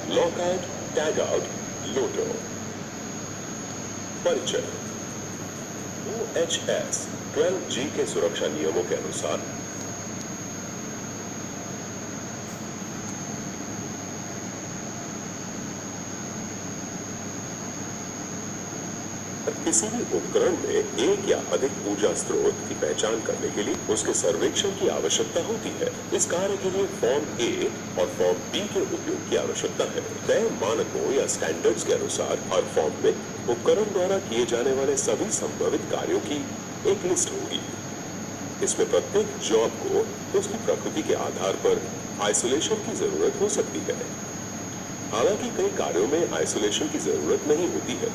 Lockout tag out लोटो। परिचय। OHS 12G के सुरक्षा नियमों के अनुसार किसी भी उपकरण में एक या अधिक ऊर्जा स्रोत की पहचान करने के लिए उसके सर्वेक्षण की आवश्यकता होती है। इस कार्य के लिए फॉर्म ए और फॉर्म बी के उपयोग की आवश्यकता है। तय मानकों या स्टैंडर्ड्स के अनुसार हर फॉर्म में उपकरण द्वारा किए जाने वाले सभी संभावित कार्यों की एक लिस्ट होगी। इसमें प्रत्येक जॉब को उसकी प्रकृति के आधार पर आइसोलेशन की जरूरत हो सकती है। हालांकि कई कार्यों में आइसोलेशन की जरूरत नहीं होती है,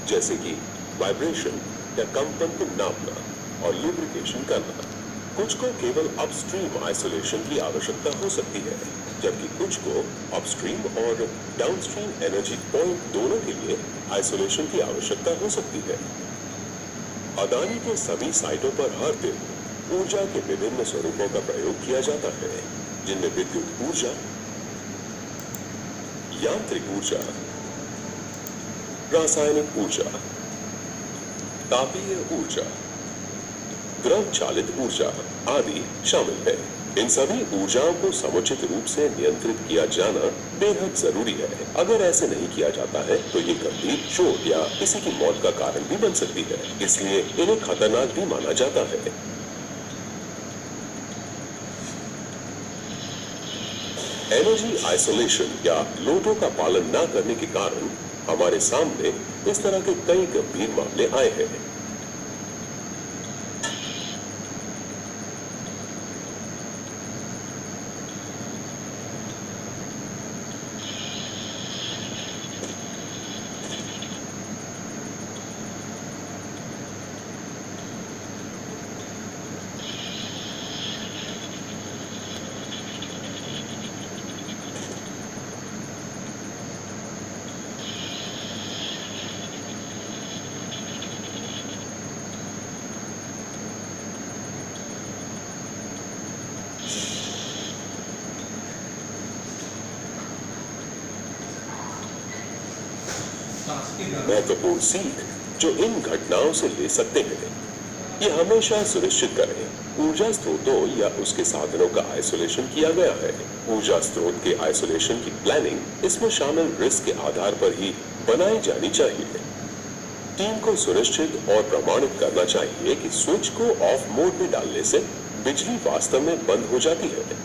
जैसे कि वाइब्रेशन या कंपन को नापना और लुब्रिकेशन करना। कुछ को केवल अपस्ट्रीम आइसोलेशन की आवश्यकता हो सकती है, जबकि कुछ को अपस्ट्रीम और डाउनस्ट्रीम एनर्जी पॉइंट दोनों के लिए आइसोलेशन की आवश्यकता हो सकती है। अदानी के सभी साइटों पर हर दिन ऊर्जा के विभिन्न स्वरूपों का प्रयोग किया जाता है, जिनमें विद्युत ऊर्जा, यांत्रिक ऊर्जा, रासायनिक ऊर्जा, तापीय ऊर्जा, द्रव चालित ऊर्जा आदि शामिल है। इन सभी ऊर्जाओं को समुचित रूप से नियंत्रित किया जाना बेहद जरूरी है। अगर ऐसे नहीं किया जाता है तो ये गंभीर चोट या किसी की मौत का कारण भी बन सकती है, इसलिए इन्हें खतरनाक भी माना जाता है। एनर्जी आइसोलेशन या लोटो का पालन न करने के कारण हमारे सामने इस तरह के कई गंभीर मामले आए हैं। महत्वपूर्ण सीख जो इन घटनाओं से ले सकते हैं, ये हमेशा सुनिश्चित करें ऊर्जा स्रोतों या उसके साधनों का आइसोलेशन किया गया है। ऊर्जा स्रोत के आइसोलेशन की प्लानिंग इसमें शामिल रिस्क के आधार पर ही बनाई जानी चाहिए। टीम को सुनिश्चित और प्रमाणित करना चाहिए कि स्विच को ऑफ मोड में डालने से बिजली वास्तव में बंद हो जाती है।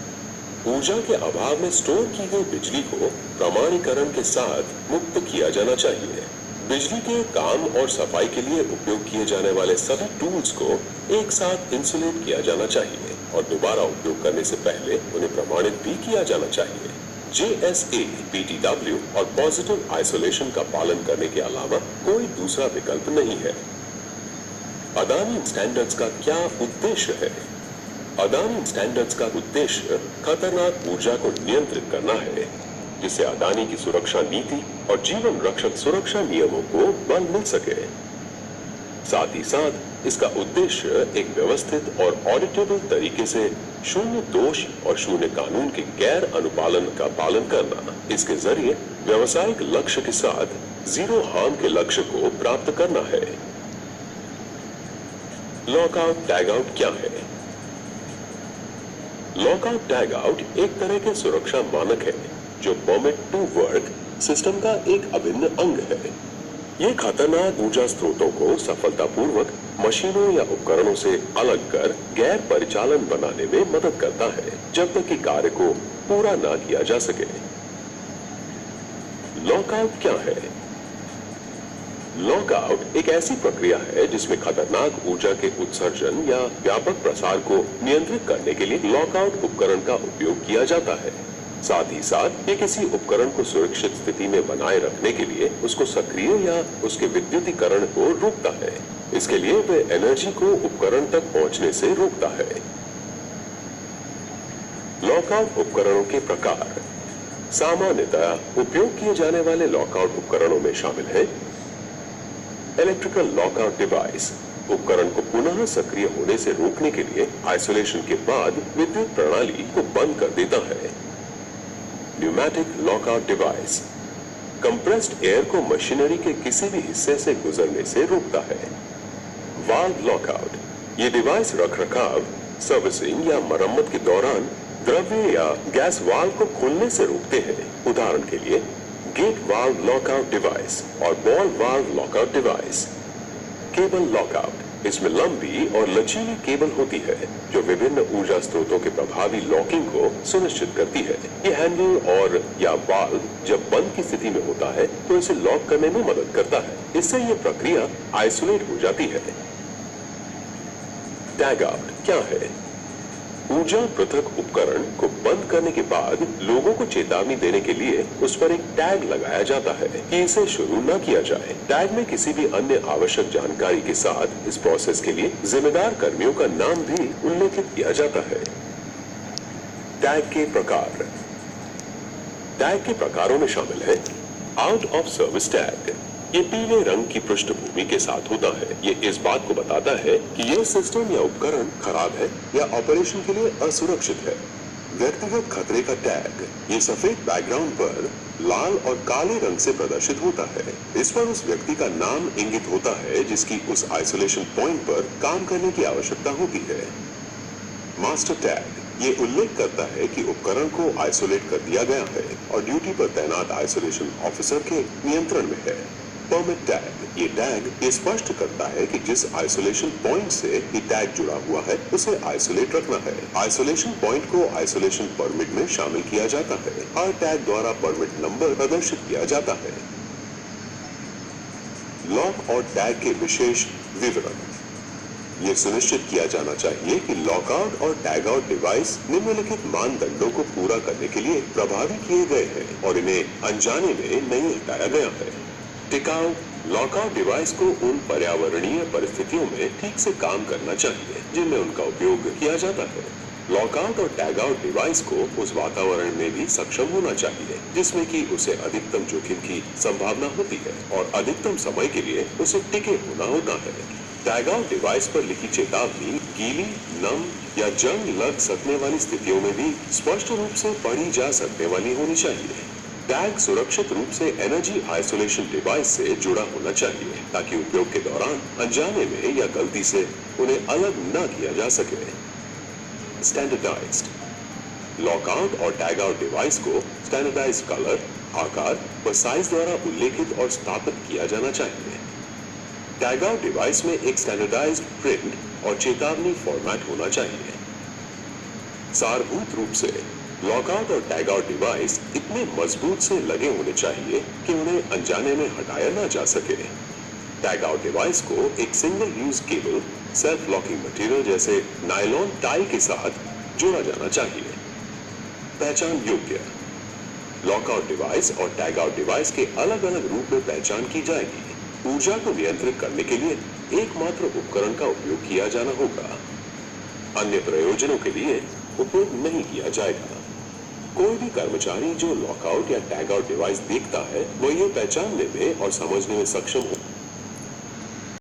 ऊर्जा के अभाव में स्टोर की गई बिजली को प्रमाणीकरण के साथ मुक्त किया जाना चाहिए। बिजली के काम और सफाई के लिए उपयोग किए जाने वाले सभी टूल्स को एक साथ इंसुलेट किया जाना चाहिए और दोबारा उपयोग करने से पहले उन्हें प्रमाणित भी किया जाना चाहिए। JSA, PTW और पॉजिटिव आइसोलेशन का पालन करने के अलावा कोई दूसरा विकल्प नहीं है। अदानी स्टैंडर्ड्स का क्या उद्देश्य है? अदानी स्टैंडर्ड्स का उद्देश्य खतरनाक ऊर्जा को नियंत्रित करना है, जिससे अदानी की सुरक्षा नीति और जीवन रक्षक सुरक्षा नियमों को बल मिल सके। साथ ही साथ इसका उद्देश्य एक व्यवस्थित और ऑडिटेबल तरीके से शून्य दोष और शून्य कानून के गैर अनुपालन का पालन करना, इसके जरिए व्यवसायिक लक्ष्य के साथ जीरो हार्म के लक्ष्य को प्राप्त करना है। लॉकआउट टैग आउट क्या है? लॉकआउट टैग आउट एक तरह के सुरक्षा मानक है जो परमिट टू वर्क सिस्टम का एक अभिन्न अंग है। ये खतरनाक ऊर्जा स्रोतों को सफलतापूर्वक मशीनों या उपकरणों से अलग कर गैर परिचालन बनाने में मदद करता है, जब तक कि कार्य को पूरा ना किया जा सके। लॉकआउट क्या है? लॉकआउट एक ऐसी प्रक्रिया है जिसमें खतरनाक ऊर्जा के उत्सर्जन या व्यापक प्रसार को नियंत्रित करने के लिए लॉकआउट उपकरण का उपयोग किया जाता है। साथ ही साथ ये किसी उपकरण को सुरक्षित स्थिति में बनाए रखने के लिए उसको सक्रिय या उसके विद्युतीकरण को रोकता है। इसके लिए वह एनर्जी को उपकरण तक पहुंचने से रोकता है। लॉकआउट उपकरणों के प्रकार। सामान्यतः उपयोग किए जाने वाले लॉकआउट उपकरणों में शामिल है इलेक्ट्रिकल लॉकआउट डिवाइस, उपकरण को पुनः सक्रिय होने से रोकने के लिए आइसोलेशन के बाद विद्युत प्रणाली को बंद कर देता है। Pneumatic lockout device compressed air को मशीनरी के किसी भी हिस्से से गुजरने से रोकता है। वाल्व लॉकआउट ये डिवाइस रखरखाव, सर्विसिंग या मरम्मत के दौरान द्रव्य या गैस वाल्व को खोलने से रोकते हैं। उदाहरण के लिए गेट वाल्व लॉकआउट डिवाइस और ball valve lockout device. Cable lockout इसमें लंबी और लचीली केबल होती है जो विभिन्न ऊर्जा स्रोतों के प्रभावी लॉकिंग को सुनिश्चित करती है। ये हैंडल और या वाल्व जब बंद की स्थिति में होता है तो इसे लॉक करने में मदद करता है। इससे ये प्रक्रिया आइसोलेट हो जाती है। टैग आउट क्या है? ऊर्जा पृथक उपकरण को बंद करने के बाद लोगों को चेतावनी देने के लिए उस पर एक टैग लगाया जाता है कि इसे शुरू न किया जाए। टैग में किसी भी अन्य आवश्यक जानकारी के साथ इस प्रोसेस के लिए जिम्मेदार कर्मियों का नाम भी उल्लेखित किया जाता है। टैग के प्रकार। टैग के प्रकारों में शामिल है आउट ऑफ सर्विस टैग। ये पीले रंग की पृष्ठभूमि के साथ होता है। ये इस बात को बताता है कि यह सिस्टम या उपकरण खराब है या ऑपरेशन के लिए असुरक्षित है। व्यक्तिगत खतरे का टैग ये सफेद बैकग्राउंड पर लाल और काले रंग से प्रदर्शित होता है। इस पर उस व्यक्ति का नाम इंगित होता है जिसकी उस आइसोलेशन पॉइंट पर काम करने की आवश्यकता होती है। मास्टर टैग ये उल्लेख करता है कि उपकरण को आइसोलेट कर दिया गया है और ड्यूटी पर तैनात आइसोलेशन ऑफिसर के नियंत्रण में है। परमिट टैग ये टैग ये स्पष्ट करता है कि जिस आइसोलेशन पॉइंट से ये टैग जुड़ा हुआ है उसे आइसोलेट रखना है। आइसोलेशन पॉइंट को आइसोलेशन परमिट में शामिल किया जाता है। हर टैग द्वारा परमिट नंबर प्रदर्शित किया जाता है। लॉक और टैग के विशेष विवरण। ये सुनिश्चित किया जाना चाहिए कि लॉकआउट और टैग आउट डिवाइस निम्नलिखित मानदंडों को पूरा करने के लिए प्रभावी किए गए हैं और इन्हें अनजाने में नहीं हटाया गया है। टिकाऊ लॉकआउट डिवाइस को उन पर्यावरणीय परिस्थितियों में ठीक से काम करना चाहिए जिनमें उनका उपयोग किया जाता है। लॉकआउट और टैग आउट डिवाइस को उस वातावरण में भी सक्षम होना चाहिए जिसमें कि उसे अधिकतम जोखिम की संभावना होती है और अधिकतम समय के लिए उसे टिके होना होता है। टैग आउट डिवाइस पर लिखी चेतावनी गीली, नम या जंग लग सकने वाली स्थितियों में भी स्पष्ट रूप से पढ़ी जा सकने वाली होनी चाहिए। टैग सुरक्षित रूप से एनर्जी आइसोलेशन डिवाइस से जुड़ा होना चाहिए ताकि उपयोग के दौरान अनजाने में या गलती से उन्हें अलग न किया जा सके। स्टैंडर्डाइज्ड लॉकआउट और टैग आउट डिवाइस को स्टैंडर्डाइज्ड कलर, आकार व साइज द्वारा उल्लेखित और स्थापित किया जाना चाहिए। टैग आउट डिवाइस में एक स्टैंडर्डाइज्ड प्रिंट और चेतावनी फॉर्मेट होना चाहिए। सारभूत रूप से लॉकआउट और टैग आउट डिवाइस इतने मजबूत से लगे होने चाहिए कि उन्हें अनजाने में हटाया ना जा सके। टैग आउट डिवाइस को एक single use cable, self locking material जैसे नायलॉन टाई के साथ जोड़ा जाना चाहिए। पहचान योग्य लॉकआउट डिवाइस और टैग आउट डिवाइस के अलग अलग रूप में पहचान की जाएगी। ऊर्जा को नियंत्रित करने के लिए एकमात्र उपकरण का उपयोग किया जाना होगा। अन्य प्रयोजनों के लिए उपयोग नहीं किया जाएगा। कोई भी कर्मचारी जो लॉकआउट या टैग आउट डिवाइस देखता है वो ये पहचानने में और समझने में सक्षम हो